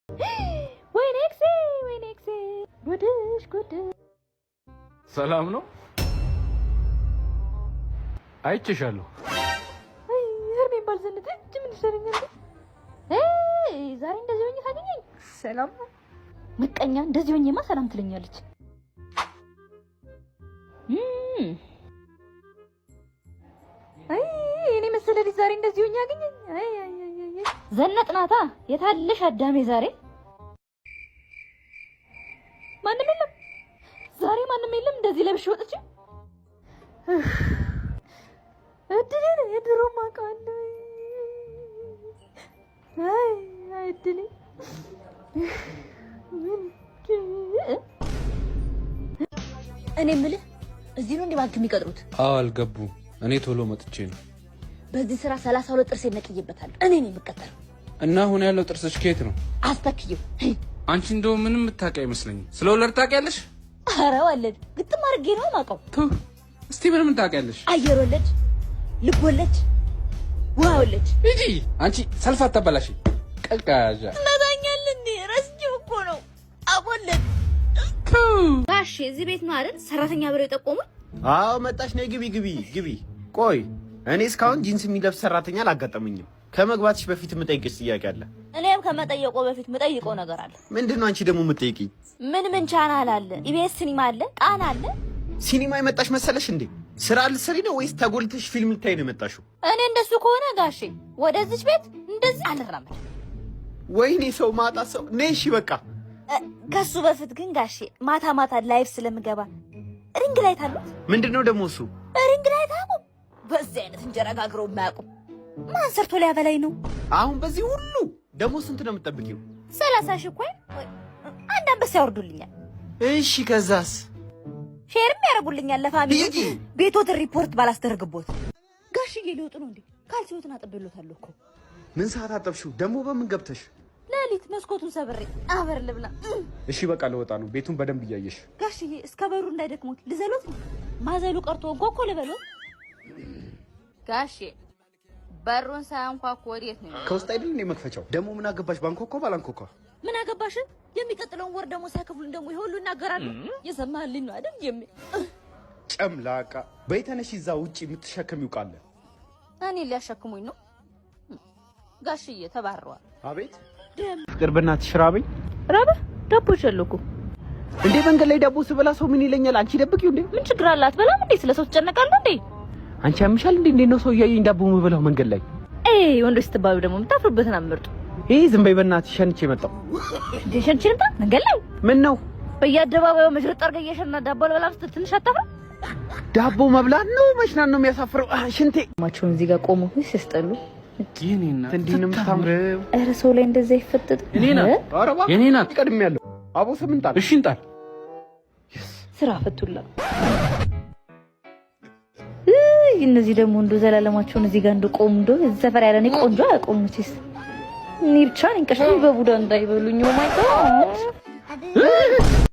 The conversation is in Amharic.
ወይኔ ኤክሴ ጉድሽ ጉድ። ሰላም ነው? አይቼሻለሁ። እርሜን ባልዘንት እጅ ምን ይሰረኛል? ዛሬ እንደዚህ ሆኜ ታገኘኝ ሰላም ነው። ምቀኛ እንደዚህ ሆኜማ ሰላም ትለኛለች። እኔ መሰለኝ ዛሬ እንደዚህ ሆኜ ያገኘኝ። ዘነጥናታ የታለሽ አዳሜ? ዛሬ ማንም የለም። ዛሬ ማንም የለም። እንደዚህ ለብሽ ወጥቼ እድሌ የድሮ ማቃለ እድሌ እኔ የምልህ እዚህ ነው እንደ ባንክ የሚቀጥሩት? አዎ አልገቡም። እኔ ቶሎ መጥቼ ነው። በዚህ ስራ 32 ጥርስ ነቅዬበታለሁ። እኔ ነኝ የምቀጠረው። እና አሁን ያለው ጥርስሽ ከየት ነው? አስተክየው። አንቺ እንደው ምንም የምታውቂ አይመስለኝም። ስለ ወለድ ታውቂያለሽ? ኧረ ወለድ ግጥም አድርጌ ነው የማውቀው። እስቲ ምንም ታውቂያለሽ? አየር ወለድ፣ ልብ ወለድ፣ ውሃ ወለድ። እጂ አንቺ ሰልፍ አታበላሽ። ቀልቃዣ ትመታኛለህ እንዴ? ረስቼው እኮ ነው። አወለድ ጋሼ እዚህ ቤት ነው አይደል ሰራተኛ ብለው የጠቆሙኝ? አዎ መጣሽ። ነይ ግቢ። ቆይ እኔ እስካሁን ጂንስ የሚለብስ ሰራተኛ አላጋጠመኝም። ከመግባትሽ በፊት የምጠይቅሽ ጥያቄ አለ። እኔም ከመጠየቆ በፊት የምጠይቀው ነገር አለ። ምንድነው? አንቺ ደግሞ የምትጠይቂኝ? ምን ቻናል አለ? ኢቢኤስ ሲኒማ አለ? ቃና አለ? ሲኒማ የመጣሽ መሰለሽ እንዴ? ስራ ልትሰሪ ነው ወይስ ተጎልተሽ ፊልም ልታይ ነው የመጣሽው? እኔ እንደሱ ከሆነ ጋሼ ወደዚች ቤት እንደዚህ አልራመድ። ወይኔ ሰው ማጣ ሰው ነይ። እሺ በቃ ከሱ በፊት ግን ጋሼ ማታ ላይፍ ስለምገባ ሪንግ ላይት አሉት? ምንድነው ደግሞ እሱ? ሪንግ ላይት አቁም። በዚህ አይነት እንጀራ ጋግረው የማያውቁም ማን ሰርቶ ሊያበላኝ ነው? አሁን በዚህ ሁሉ ደግሞ ስንት ነው የምትጠብቂው? 30 ሺህ ቆይ አንድ አንበሳ ያወርዱልኛል። እሺ ከዛስ? ሼርም ያደርጉልኛል ለፋሚሊ። ቤቶትን ሪፖርት ባላስደርግቦት። ጋሽዬ ሊወጡ ነው እንዴ? ካልሲዎትን አጥብሎታለሁ እኮ። ምን ሰዓት አጠብሽው ደግሞ? በምን ገብተሽ? ሌሊት መስኮቱን ሰብሬ አበር ልብላ። እሺ በቃ ለወጣ ነው። ቤቱን በደንብ እያየሽ ጋሽዬ። እስከ በሩ እንዳይደክሙት ልዘሎት። ማዘሉ ቀርቶ እንኮኮ ልበሎት ጋሼ። በሩን ሳያንኳኩ ወዴት ነው? ከውስጥ አይደል እንዴ መክፈቻው? ደግሞ ምን አገባሽ? ባንኮኮ ባላንኮኮ ምን አገባሽ? የሚቀጥለውን ወር ደግሞ ሳይከፍሉን ደግሞ ይሄ ሁሉ እናገራለሁ። የሰማህልኝ ነው አይደል? ጨምላቃ በይተነሽ እዛ ውጪ የምትሸከሚው ቃል እኔ ሊያሸክሙኝ ነው ጋሽዬ። ተባረዋል። አቤት ፍቅር በእናትሽ ራበኝ። ራበህ? ዳቦ ሸለኩ እንዴ? መንገድ ላይ ዳቦ ስበላ ሰው ምን ይለኛል? አንቺ ደብቂው እንዴ? ምን ችግር አላት? በላም እንዴ? ስለ ሰው ትጨነቃለህ እንዴ? አንቺ ያምሻል እንዴ? እንዴት ነው ሰው እያየኝ ዳቦ የምበላው መንገድ ላይ? ወንዶች ስትባሉ ደግሞ የምታፍሩበትን አምርጡ። ዝም በይ በእናትሽ። ሸንቼ መጣሁ እንዴ? ሸንቼ መጣ መንገድ ላይ? ምን ነው በየአደባባዩ መሽረጥ አድርገህ እየሸና ዳቦ ልበላ ስትል ትንሽ አታፍርም? ዳቦ መብላት ነው መሽናን ነው የሚያሳፍረው? ሽንቴ ማቸውን እዚህ ጋር ቆሞ ሲያስጠሉ። የኔና እንዴት ነው የምታምረው? ኧረ ሰው ላይ እንደዛ ይፈጥጥ። የኔና ቀድሜያለሁ። አቦ ስምንት አለ። እሺ እንጣል። ስራ ፈቱላ። እነዚህ ደግሞ እንዶ ዘላለማቸውን እዚህ ጋር እንዶ ቆሙ። እንዶ ዘፈር ያለ ነው ቆንጆ አያቆሙትስ። እኔ ብቻ ነኝ ቀሽኝ በቡዳ እንዳይበሉኝ። ኦ ማይ ጋድ